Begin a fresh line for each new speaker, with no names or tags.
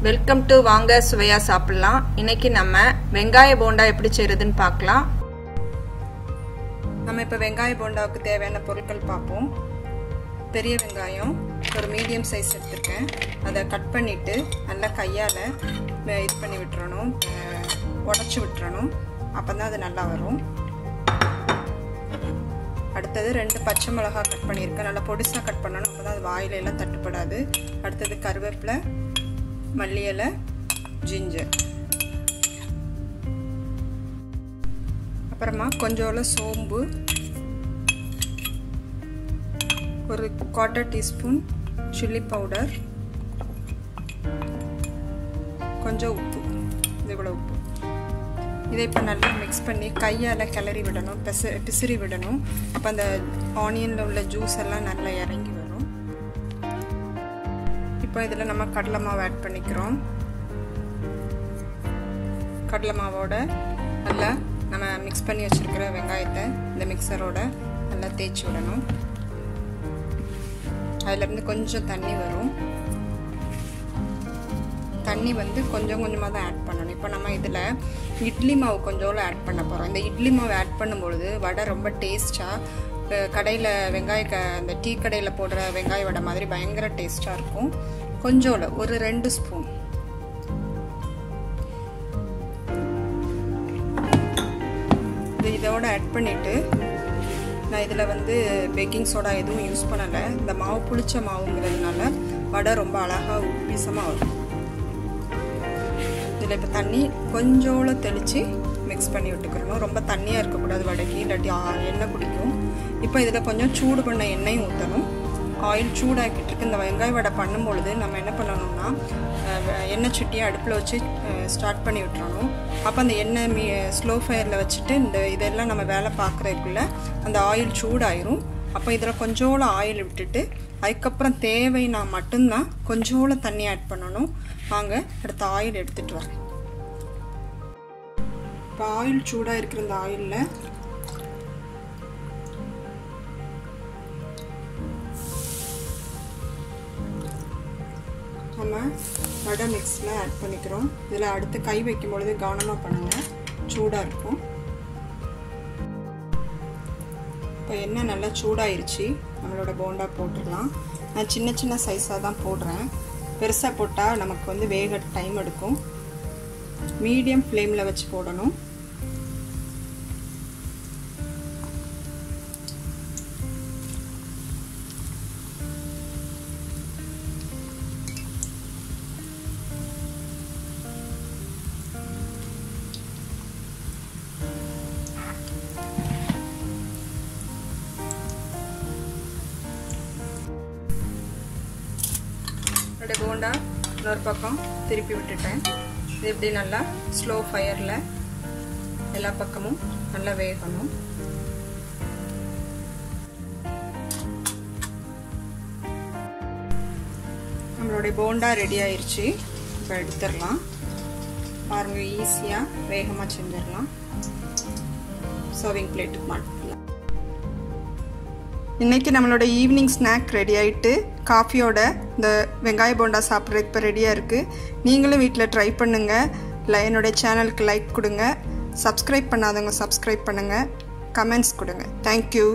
Welcome to வாங்க சுவையா சாப்பிடலாம். இன்னைக்கு நம்ம வெங்காய போண்டா எப்படி செய்யறதுன்னு பார்க்கலாம். நம்ம இப்போ வெங்காய போண்டாவுக்கு தேவையான பொருட்கள் பார்ப்போம். பெரிய வெங்காயம் ஒரு மீடியம் சைஸ் எடுத்துருக்கேன். அதை கட் பண்ணிட்டு நல்லா கையால் இது பண்ணி விட்டுறணும், உடச்சி விட்டுறணும். அப்போ தான் அது நல்லா வரும். அடுத்தது 2 பச்சை மிளகாய் கட் பண்ணியிருக்கேன். நல்லா பொடிசாக கட் பண்ணணும், அப்போ தான் அது வாயில எல்லாம் தட்டுப்படாது. அடுத்தது கருவேப்பிலை, மல்லி இலை, ஜிஞ்சர், அப்புறமா கொஞ்சோல சோம்பு, ஒரு 1/4 டீஸ்பூன் சில்லி பவுடர், கொஞ்சம் உப்பு, இவ்வளோ உப்பு. இதை இப்போ நல்லா மிக்ஸ் பண்ணி கையால் கிளறி விடணும், பிசிறி விடணும். அப்போ அந்த ஆனியனில் உள்ள ஜூஸ் எல்லாம் நல்லா இறங்கி வரும். இப்போ இதில் நம்ம கடலை மாவு ஆட் பண்ணிக்கிறோம். கடலை மாவோட நல்லா நம்ம மிக்ஸ் பண்ணி வச்சுருக்கிற வெங்காயத்தை இந்த மிக்சரோட நல்லா தேய்ச்சி விடணும். அதிலேருந்து கொஞ்சம் தண்ணி வரும். தண்ணி வந்து கொஞ்சம் கொஞ்சமாக தான் ஆட் பண்ணணும். இப்போ நம்ம இதில் இட்லி மாவு கொஞ்சோல ஆட் பண்ண போகிறோம். இந்த இட்லி மாவு ஆட் பண்ணும்பொழுது வடை ரொம்ப டேஸ்ட்டாக, கடையில் அந்த டீ கடையில் போடுற வெங்காய வடை மாதிரி பயங்கர டேஸ்ட்டாக இருக்கும். கொஞ்சோல ஒரு 2 ஸ்பூன் இதோட ஆட் பண்ணிவிட்டு, நான் இதில் வந்து பேக்கிங் சோடா எதுவும் யூஸ் பண்ணலை. இந்த மாவு புளிச்ச மாவுங்கிறதுனால வடை ரொம்ப அழகாக உப்பிசமாக வரும். இதில் இப்போ தண்ணி கொஞ்சோல தெளித்து மிக்ஸ் பண்ணி விட்டுக்கிறணும். ரொம்ப தண்ணியாக இருக்கக்கூடாது வடைக்கு, இல்லாட்டி எண்ணெய் குடிக்கும். இப்போ இதில் கொஞ்சம் சூடு பண்ண எண்ணெயும் ஊற்றணும். ஆயில் சூடாக்கிட்டு இருக்கு. இந்த வெங்காய வடை பண்ணும்பொழுது நம்ம என்ன பண்ணணும்னா, எண்ணெய் சட்டியை அடுப்பில் வச்சு ஸ்டார்ட் பண்ணி விட்டுறணும். அப்போ அந்த எண்ணெய் ஸ்லோ ஃபயரில் வச்சுட்டு இதெல்லாம் நம்ம வேலை பார்க்குறதுக்குள்ள அந்த ஆயில் சூடாயிரும். அப்போ இதில் கொஞ்சோல ஆயில் விட்டுட்டு அதுக்கப்புறம் தேவைன்னா மட்டும்தான் கொஞ்சோல தண்ணி ஆட் பண்ணணும். வாங்க அடுத்த ஆயில் எடுத்துகிட்டு வரேன். இப்போ ஆயில் சூடாக இருக்கிற இந்த ஆயிலில் நம்ம வடை மிக்ஸில் ஆட் பண்ணிக்கிறோம். இதில் அடுத்து கை வைக்கும் பொழுது கவனமாக பண்ணுங்கள், சூடாக இருக்கும். இப்போ எண்ணெய் நல்லா சூடாயிருச்சு, நம்மளோட போண்டா போட்டுடலாம். நான் சின்ன சின்ன சைஸாக தான் போடுறேன். பெருசாக போட்டால் நமக்கு வந்து வேக டைம் எடுக்கும். மீடியம் ஃப்ளேமில் வச்சு போடணும். போண்டா இன்னொரு பக்கம் திருப்பி விட்டுட்டேன். இது இப்படி நல்லா ஸ்லோ ஃபயரில் எல்லா பக்கமும் நல்லா வேகணும். நம்மளுடைய போண்டா ரெடி ஆயிடுச்சு. இப்போ எடுத்துடலாம். பாருங்க, ஈஸியாக வேகமாக செஞ்சிடலாம். சர்விங் பிளேட்டுக்கு மாட்டலாம். இன்றைக்கி நம்மளோட ஈவினிங் ஸ்நாக் ரெடி ஆகிட்டு, காஃபியோட இந்த வெங்காய போண்டா சாப்பிட்றதுக்கு இப்போ ரெடியாக இருக்குது. நீங்களும் வீட்டில் ட்ரை பண்ணுங்கள். என்னுடைய சேனலுக்கு லைக் கொடுங்க. சப்ஸ்கிரைப் பண்ணாதவங்க சப்ஸ்கிரைப் பண்ணுங்கள். கமெண்ட்ஸ் கொடுங்க. தேங்க்யூ.